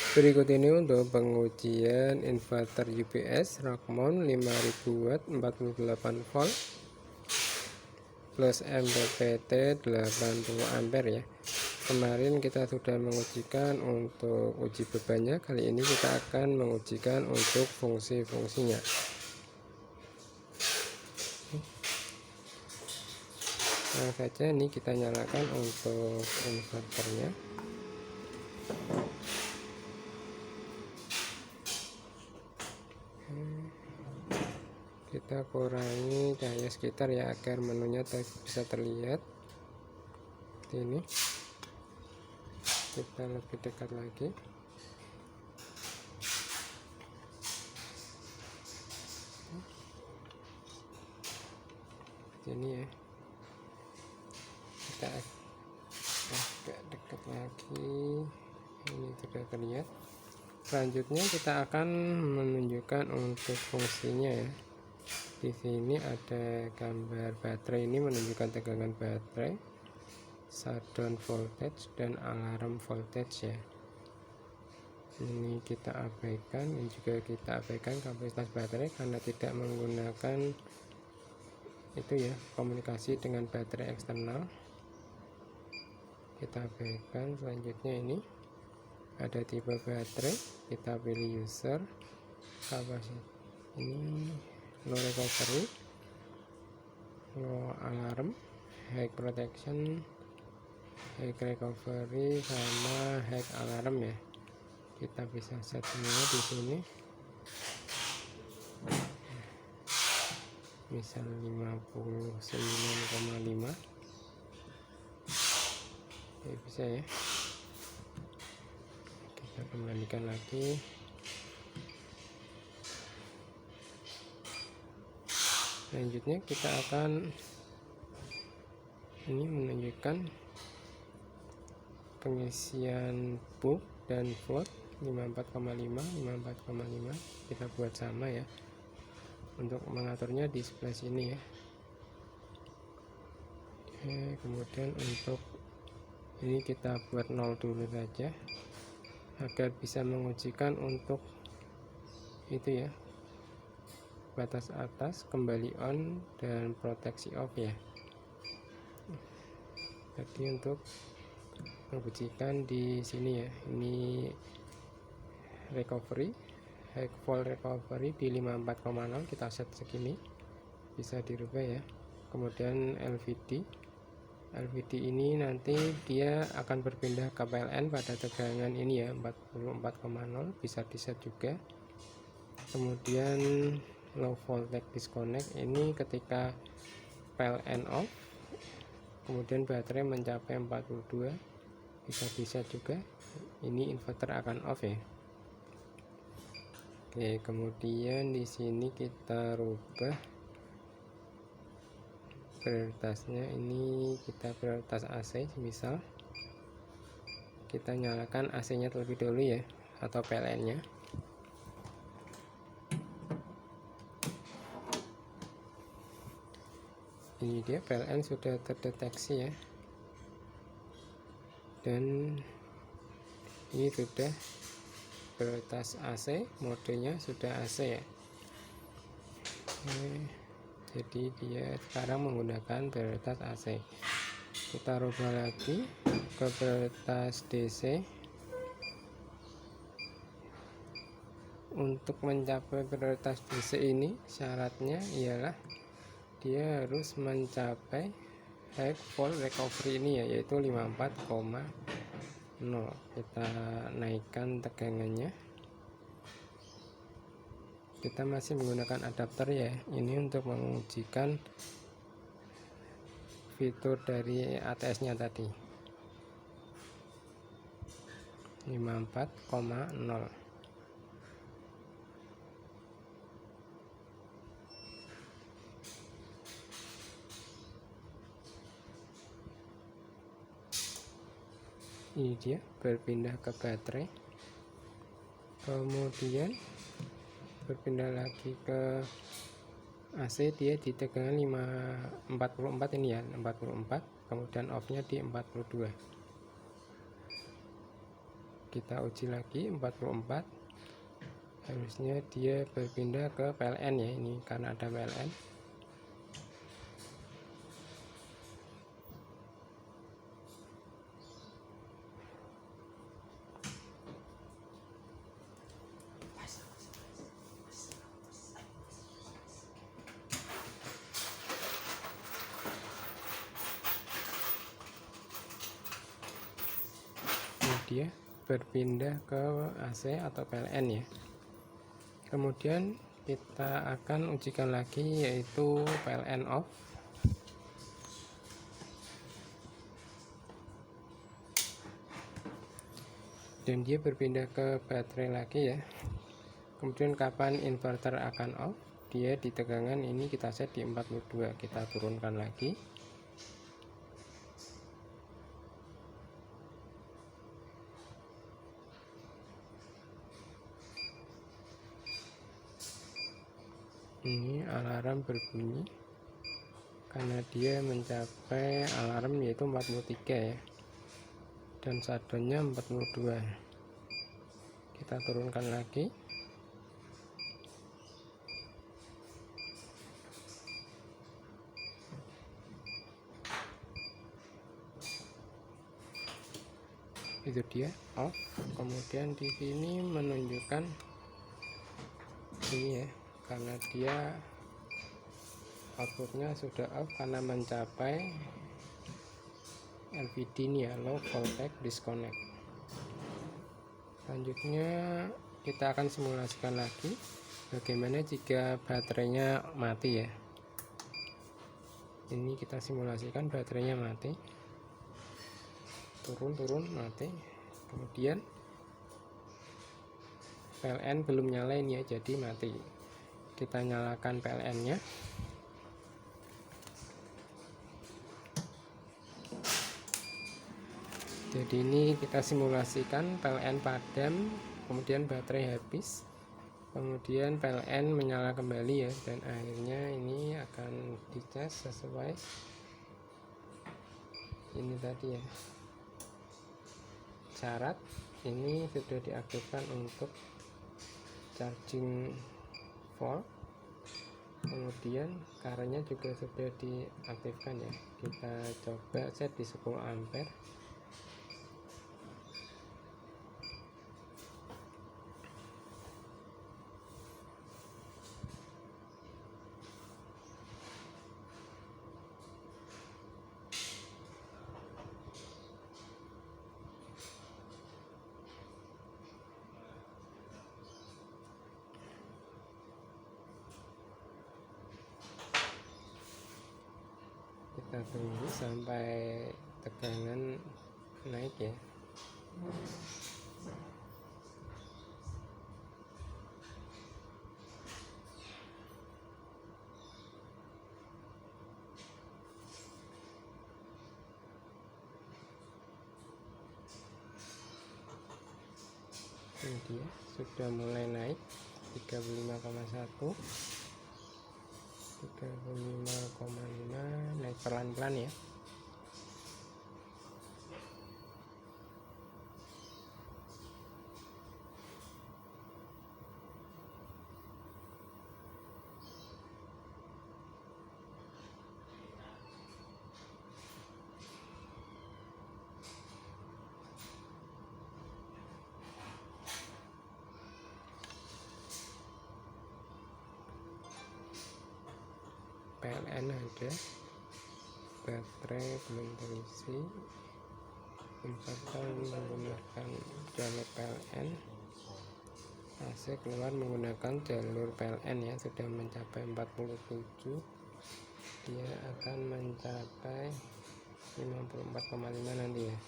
Berikut ini untuk pengujian inverter UPS Rockmount 5000 watt 48 volt plus MPPT 80 ampere ya. Kemarin kita sudah mengujikan untuk uji bebannya, kali ini kita akan mengujikan untuk fungsi-fungsinya. Nah saja ini kita nyalakan untuk inverternya. Kita kurangi cahaya sekitar ya agar menunya bisa terlihat. Seperti ini. Kita lebih dekat lagi. Seperti ini ya. Kita agak dekat lagi. Ini sudah terlihat. Selanjutnya kita akan menunjukkan untuk fungsinya ya. Di sini ada gambar baterai, ini menunjukkan tegangan baterai, shutdown voltage dan alarm voltage ya. Ini kita abaikan, ini juga kita abaikan kapasitas baterai karena tidak menggunakan itu ya, komunikasi dengan baterai eksternal. Kita abaikan. Selanjutnya ini ada tipe baterai, kita pilih user, kapasitas ini low recovery, low alarm, high protection, high recovery sama high alarm ya. Kita bisa set semua di sini. Misal 59,5. Oke, bisa ya. Kita kembalikan lagi. Selanjutnya kita akan ini menunjukkan pengisian bulb dan float 54,5 kita buat sama ya. Untuk mengaturnya di sebelah sini ya. Oke, kemudian untuk ini kita buat 0 dulu saja agar bisa mengujikan untuk itu ya, batas atas kembali on dan proteksi off ya. Jadi untuk mengujikan di sini ya, ini recovery, high volt recovery di 54,0 kita set segini, bisa dirubah ya. Kemudian LVD ini nanti dia akan berpindah ke PLN pada tegangan ini ya, 44,0, bisa di set juga. Kemudian low voltage disconnect ini ketika PLN off, kemudian baterai mencapai 42, bisa di set juga. Ini inverter akan off ya. Oke, kemudian di sini kita rubah prioritasnya, ini kita prioritas AC, misal kita nyalakan AC nya terlebih dahulu ya, atau PLN nya. Ini dia PLN sudah terdeteksi ya, dan ini sudah prioritas AC, modenya sudah AC ya. Jadi dia sekarang menggunakan prioritas AC. Kita rubah lagi ke prioritas DC. Untuk mencapai prioritas DC ini syaratnya ialah dia harus mencapai high volt recovery ini ya, yaitu 54,0. Kita naikkan tegangannya. Kita masih menggunakan adapter ya, ini untuk mengujikan fitur dari ATS nya tadi, 54,0. Ini dia berpindah ke baterai, kemudian berpindah lagi ke AC, dia di tegangan 44 ini ya, 44, kemudian off nya di 42. kita uji lagi 44, harusnya dia berpindah ke PLN ya, ini karena ada PLN. Dia berpindah ke AC atau PLN ya. Kemudian kita akan ujikan lagi yaitu PLN off. Dan dia berpindah ke baterai lagi ya. Kemudian kapan inverter akan off? Dia di tegangan ini kita set di 42, kita turunkan lagi. Ini alarm berbunyi karena dia mencapai alarm yaitu 43 ya, dan shutdownnya 42. Kita turunkan lagi. Itu dia off. Kemudian di sini menunjukkan ini ya, karena dia outputnya sudah off karena mencapai LVD ini ya, low voltage disconnect. Selanjutnya kita akan simulasikan lagi bagaimana jika baterainya mati ya. Ini kita simulasikan baterainya mati, turun mati, kemudian PLN belum nyalain ya, jadi mati. Kita nyalakan PLN nya. Jadi ini kita simulasikan PLN padam, kemudian baterai habis, kemudian PLN menyala kembali ya, dan akhirnya ini akan dicas sesuai ini tadi ya, syarat. Ini sudah diaktifkan untuk charging volt, kemudian currentnya juga sudah diaktifkan ya. Kita coba set di 10 ampere. Kita tunggu sampai tegangan naik ya. Ini dia sudah mulai naik 35,1, 35,5, naik pelan-pelan ya. PLN ada, baterai belum terisi, inverter menggunakan jalur PLN, AC keluar menggunakan jalur PLN ya, sudah mencapai 47, dia akan mencapai 54,5 nanti ya.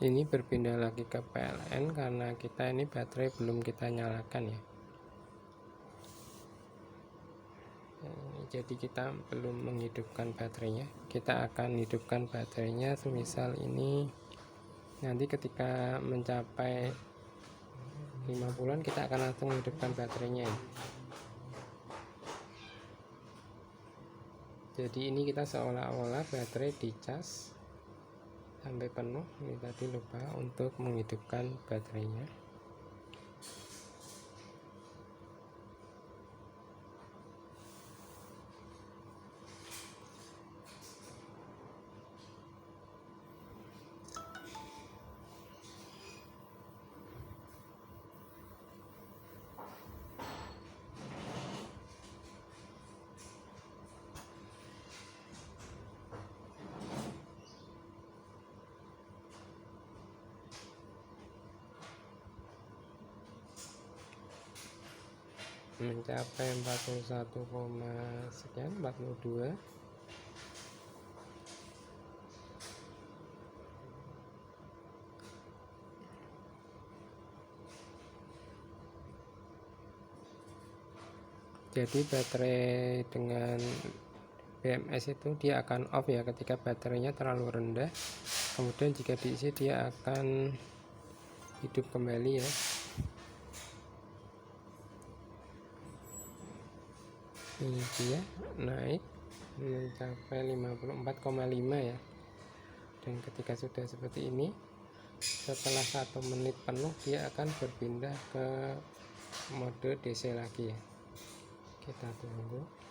Ini berpindah lagi ke PLN karena kita ini baterai belum kita nyalakan ya. Jadi kita belum menghidupkan baterainya. Kita akan hidupkan baterainya semisal ini nanti ketika mencapai 50-an kita akan langsung menghidupkan baterainya ya. Jadi ini kita seolah-olah baterai dicas sampai penuh. Ini tadi lupa untuk menghidupkan baterainya. Mencapai 41, sekian 42. Jadi baterai dengan BMS itu dia akan off ya ketika baterainya terlalu rendah, kemudian jika diisi dia akan hidup kembali ya. Ini dia naik mencapai 54,5 ya. Dan ketika sudah seperti ini, setelah 1 menit penuh dia akan berpindah ke mode DC lagi ya. Kita tunggu.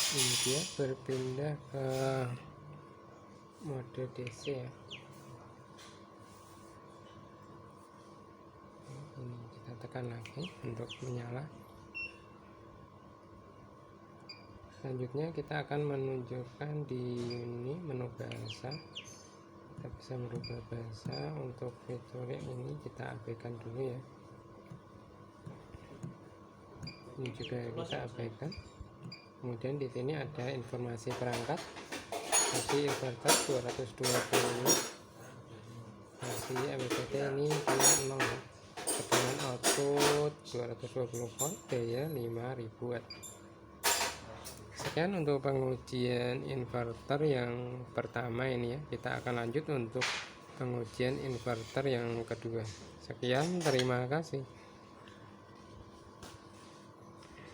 Ini dia berpindah ke mode DC ya. Ini kita tekan lagi untuk menyala. Selanjutnya kita akan menunjukkan di ini menu bahasa. Kita bisa merubah bahasa. Untuk fitur ini kita abaikan dulu ya. Ini juga kita abaikan. Kemudian di sini ada informasi perangkat, versi inverter 220, versi MPPT ini dia 0, tegangan output 220 volt, daya 5000 watt. Sekian untuk pengujian inverter yang pertama ini ya. Kita akan lanjut untuk pengujian inverter yang kedua. Sekian, terima kasih.